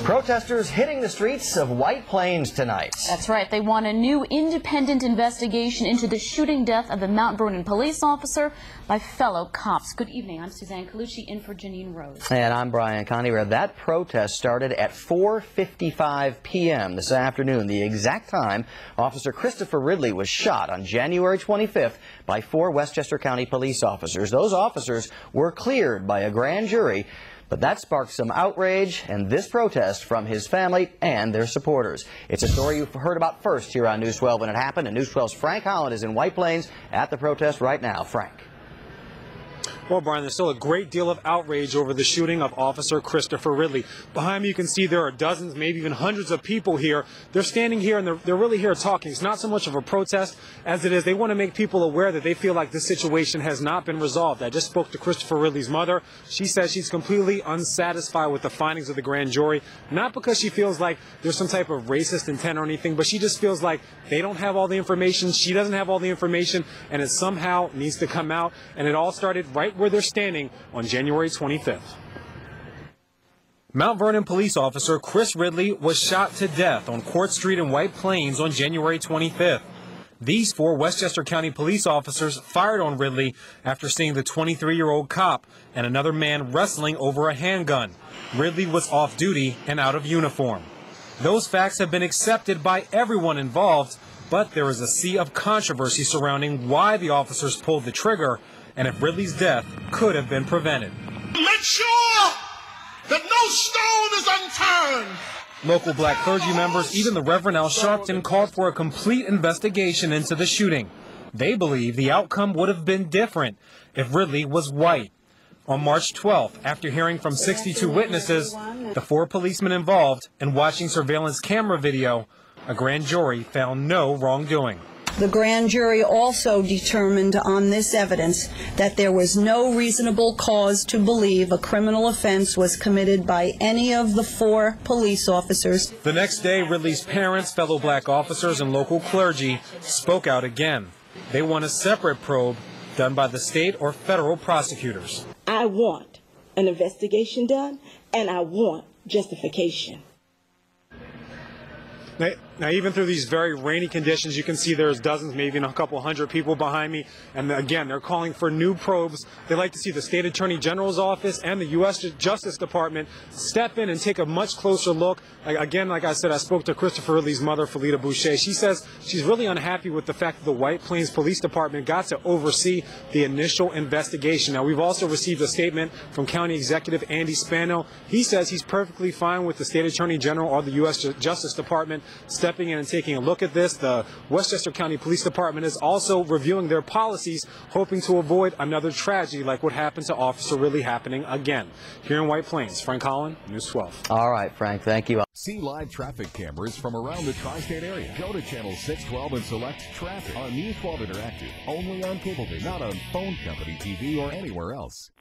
Protesters hitting the streets of White Plains tonight. That's right. They want a new independent investigation into the shooting death of the Mount Vernon police officer by fellow cops. Good evening. I'm Suzanne Colucci in for Janine Rose. And I'm Brian Condiver. That protest started at 4:55 p.m. this afternoon, the exact time Officer Christopher Ridley was shot on January 25th by 4 Westchester County police officers. Those officers were cleared by a grand jury. But that sparked some outrage and this protest from his family and their supporters. It's a story you've heard about first here on News 12 when it happened. And News 12's Frank Holland is in White Plains at the protest right now. Frank. Well, Brian, there's still a great deal of outrage over the shooting of Officer Christopher Ridley. Behind me, you can see there are dozens, maybe even hundreds of people here. They're standing here and they're really here talking. It's not so much of a protest as it is they want to make people aware that they feel like this situation has not been resolved. I just spoke to Christopher Ridley's mother. She says she's completely unsatisfied with the findings of the grand jury, not because she feels like there's some type of racist intent or anything, but she just feels like they don't have all the information. She doesn't have all the information, and it somehow needs to come out. And it all started right where they're standing on January 25th. Mount Vernon police officer Chris Ridley was shot to death on Court Street in White Plains on January 25th. These 4 Westchester County police officers fired on Ridley after seeing the 23-year-old cop and another man wrestling over a handgun. Ridley was off duty and out of uniform. Those facts have been accepted by everyone involved, but there is a sea of controversy surrounding why the officers pulled the trigger and if Ridley's death could have been prevented. Make sure that no stone is unturned. Local black clergy members, even the Reverend Al Sharpton, called for a complete investigation into the shooting. They believe the outcome would have been different if Ridley was white. On March 12th, after hearing from 62 witnesses, the 4 policemen involved, and watching surveillance camera video, a grand jury found no wrongdoing. The grand jury also determined on this evidence that there was no reasonable cause to believe a criminal offense was committed by any of the 4 police officers. The next day, Ridley's parents, fellow black officers, and local clergy spoke out again. They want a separate probe done by the state or federal prosecutors. I want an investigation done, and I want justification. Now, even through these very rainy conditions, you can see there's dozens, maybe even a couple hundred people behind me. And again, they're calling for new probes. They'd like to see the State Attorney General's office and the U.S. Justice Department step in and take a much closer look. Again, like I said, I spoke to Christopher Ridley's mother, Felita Boucher. She says she's really unhappy with the fact that the White Plains Police Department got to oversee the initial investigation. Now, we've also received a statement from County Executive Andy Spano. He says he's perfectly fine with the State Attorney General or the U.S. Justice Department stepping in and taking a look at this. The Westchester County Police Department is also reviewing their policies, hoping to avoid another tragedy like what happened to Officer Ridley happening again. Here in White Plains, Frank Holland, News 12. All right, Frank, thank you. See live traffic cameras from around the tri-state area. Go to channel 612 and select traffic on News 12 Interactive. Only on Cablevision, not on phone company TV or anywhere else.